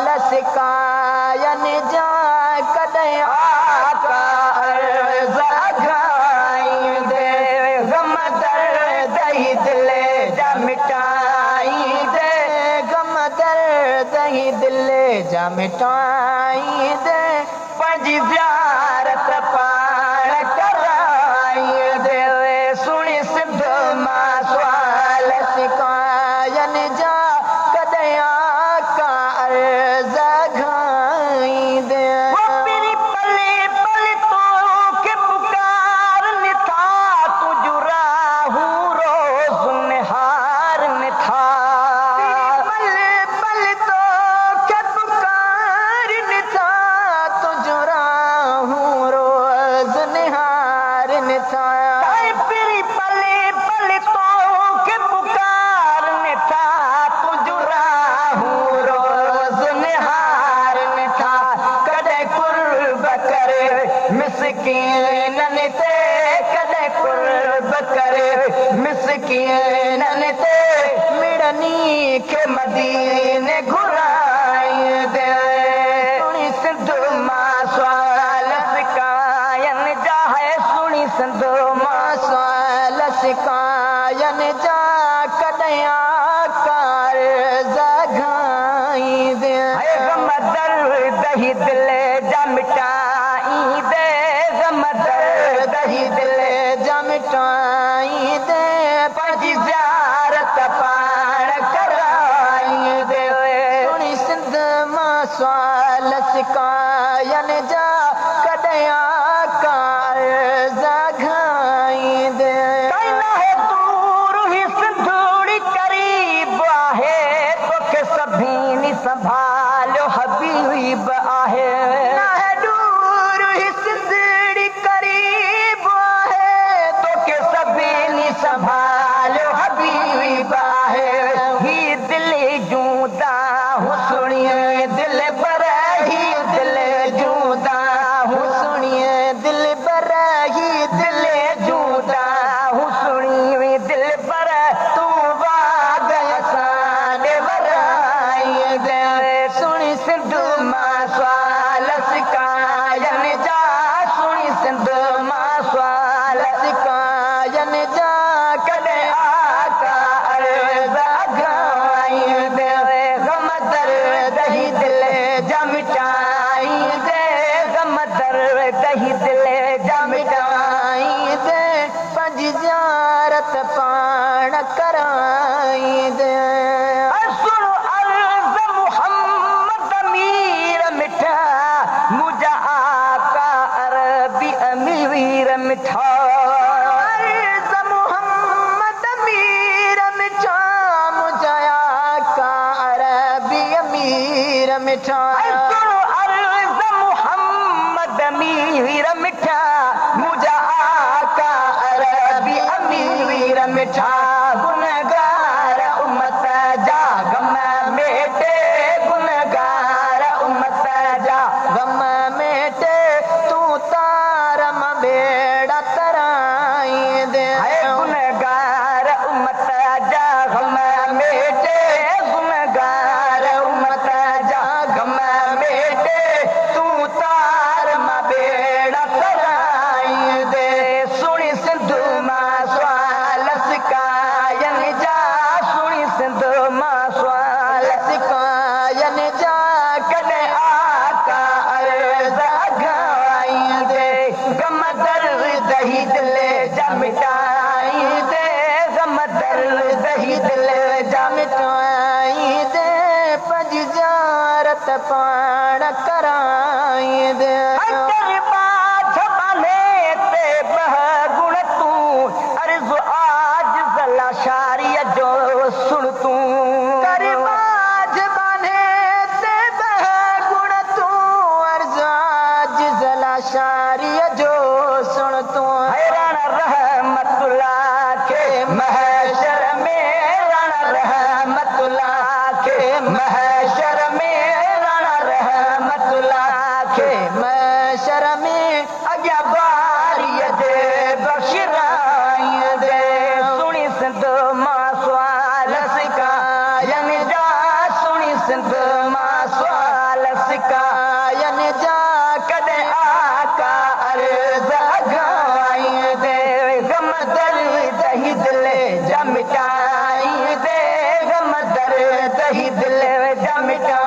सकाइन जा कॾहिं आका अर्ज़ अघाईंदे गम दर्द ही दिल जा मिटाईंदे गम दर्द ही दिल जा मिटाईंदे पंहिंजी ज़ियारत पाण कराईंदे सुणी सिंध मां सुवाल सकाइन जा कॾहिं आका अर्ज़ अघाईंदे मेरी पले पले तोखे पुकारनि था तुंहिंजूं राहूं रोज़ निहारनि था पले पले तोखे पुकारनि था तुंहिंजूं राहूं रोज़ निहारनि था पले पले तोखे पुकारनि था तुंहिंजूं राहूं रोज़ निहारनि था कॾहिं कुर्ब करे मिसकीननि ते कॾहिं कुर्ब करे मिसकीननि ते मिड़नी खे मदीने घुराईंदे सुणी सिंध मां सुवाल सकाइन जा है सुणी सिंध मां सुवाल सकाइन जा कॾहिं आका अर्ज़ अघाईंदे गम दर्द ही दिल जा मिटाईंदे गम दर्द ही दिल जा मिटाईंदे पंहिंजी ज़ियारत पाण कराईंदे सुणी सिंध मां सुवाल सकाइन जा कॾहिं आका अर्ज़ अघाईंदे दूर ही सिंधुड़ी करीब आहे तोखे सभिनी संभालियो हबीब आहे दूर ही सिंधुड़ी करीब आहे तोखे सभिनी संभालियो हबीब आहे ही दिल जूं दाहूं सुणिए दिल पर ही दिल जूं दाहूं सुणिए दिल पर ही दिल जूं दाहूं सुणिए दिल पर तूं वाग असां वराईंदे सुणी सिंध मां सुवाल सकाइन जा सुणी सिंध मां सुवाल सकाइन जा कॾहिं आका अर्ज़ अघाईंदे गम दर्द ही दिल जा मिटाईंदे गम दर्द ही दिल जा मिटाईंदे पंहिंजी ज़ियारत पाण कराईंदे सुण अर्ज़ मुहम्मद अमीर मिठा मुंहिंजा आका अरबी अमीर मिठा अर्ज़ मुहम्मद अमीर मिठा मुंहिंजा आका अरबी अमीर मिठा सुण अर्ज़ मुहम्मद अमीर मिठा मुंहिंजा आका अरबी अमीर मिठा गुनहगार उम्मत जा गम मेटे गुनहगार उम्मत जा गम मेटे तूं तार मां बेड़ा तराईंदे गुनहगार उम्मत जा गम मेटे गुनहगार उम्मत जा गम मेटे तूं तार मां बेड़ा तराईंदे सुणी सिंध मां सुवाल सकाइन जा सुणी सिंध मां सुवाल सकाइन जा कॾहिं आका अर्ज़ अघाईंदे गम दर्द ही दिल जा मिटाईंदे गम दर्द ही दिल जा मिटाईंदे पंहिंजी ज़ियारत पाण कराईंदे अर्ज़ आज ज़ला शारीअ जो सुण तूं करबाज बाने ते बह गुण तूं अर्ज़ आज ज़ला शारीअ जो सुण तूं हैरान रहमतुल्लाह के महशर में रण रहमतुल्लाह के महशर में रण रहमतुल्लाह के महशर मिटाई दे गम दर्द ही दिल जा मिटाई